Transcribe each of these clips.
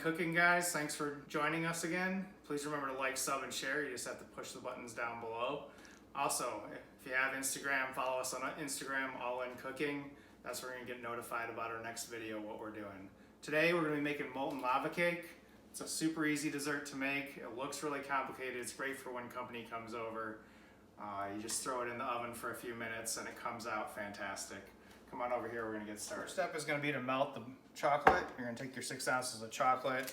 Cooking, guys. Thanks for joining us again. Please remember to like, sub, and share. You just have to push the buttons down below. Also, if you have Instagram, follow us on Instagram, All In Cooking. That's where you're going to get notified about our next video, what we're doing. Today, we're going to be making molten lava cake. It's a super easy dessert to make. It looks really complicated. It's great for when company comes over. You just throw it in the oven for a few minutes and it comes out fantastic. Come on over here, we're gonna get started. First step is gonna be to melt the chocolate. You're gonna take your 6 ounces of chocolate.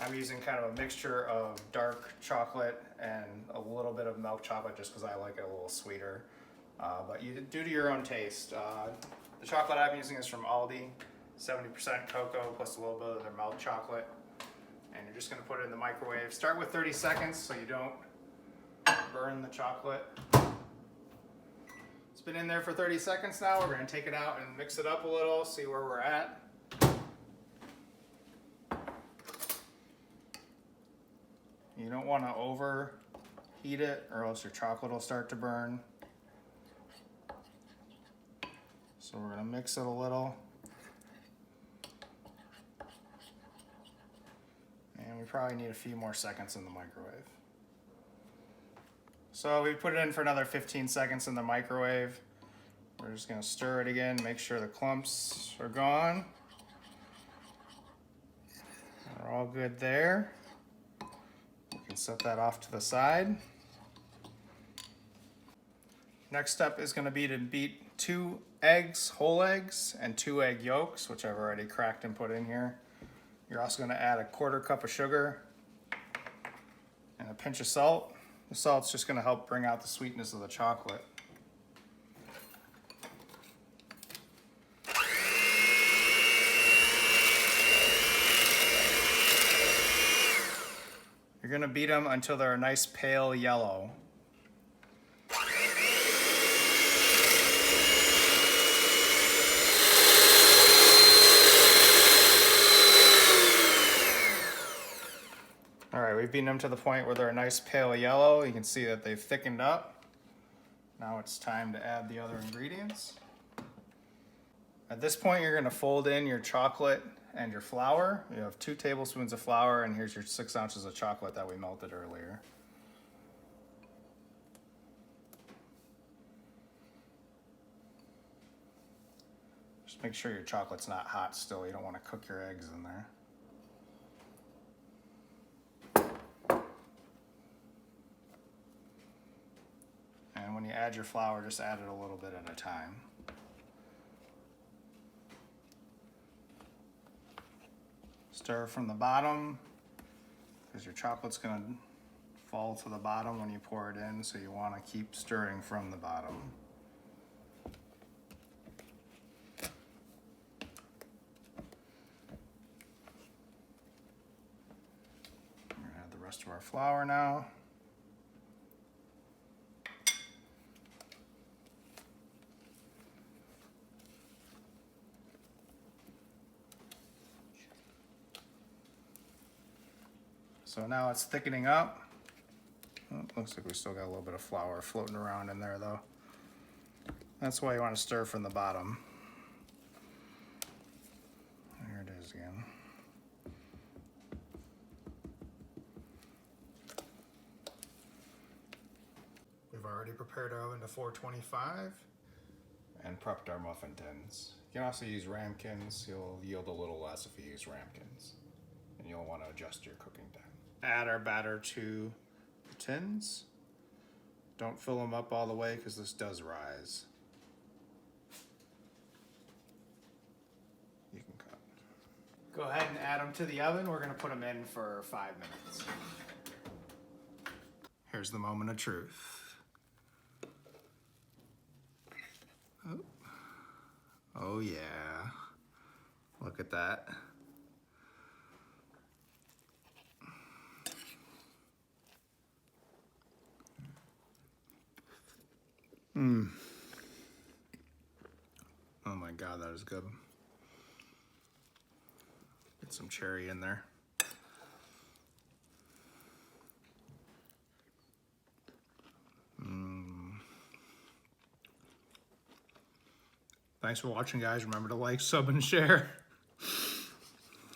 I'm using kind of a mixture of dark chocolate and a little bit of milk chocolate just because I like it a little sweeter. But you do to your own taste. The chocolate I'm using is from Aldi, 70% cocoa plus a little bit of their milk chocolate. And you're just gonna put it in the microwave. Start with 30 seconds so you don't burn the chocolate. It's been in there for 30 seconds now. We're going to take it out and mix it up a little, see where we're at. You don't want to overheat it or else your chocolate will start to burn. So we're going to mix it a little. And we probably need a few more seconds in the microwave. So we put it in for another 15 seconds in the microwave. We're just gonna stir it again, make sure the clumps are gone. We're all good there. We can set that off to the side. Next step is gonna be to beat 2 eggs, whole eggs, and 2 egg yolks, which I've already cracked and put in here. You're also gonna add a 1/4 cup of sugar and a pinch of salt. The salt's just going to help bring out the sweetness of the chocolate. You're going to beat them until they're a nice pale yellow. All right, we've beaten them to the point where they're a nice pale yellow. You can see that they've thickened up. Now it's time to add the other ingredients. At this point, you're gonna fold in your chocolate and your flour. You have 2 tablespoons of flour, and here's your 6 ounces of chocolate that we melted earlier. Just make sure your chocolate's not hot still. You don't wanna cook your eggs in there. And when you add your flour, just add it a little bit at a time. Stir from the bottom, because your chocolate's going to fall to the bottom when you pour it in, so you want to keep stirring from the bottom. We're going to add the rest of our flour now. So now it's thickening up. Oh, looks like we still got a little bit of flour floating around in there though. That's why you want to stir from the bottom. There it is again. We've already prepared our oven to 425 and prepped our muffin tins. You can also use ramekins. You'll yield a little less if you use ramekins. And you'll want to adjust your cooking time. Add our batter to the tins. Don't fill them up all the way because this does rise. You can cut. Go ahead and add them to the oven. We're going to put them in for 5 minutes. Here's the moment of truth. Oh, oh yeah. Look at that. Oh my God, that is good. Get some cherry in there. Thanks for watching, guys. Remember to like, sub, and share.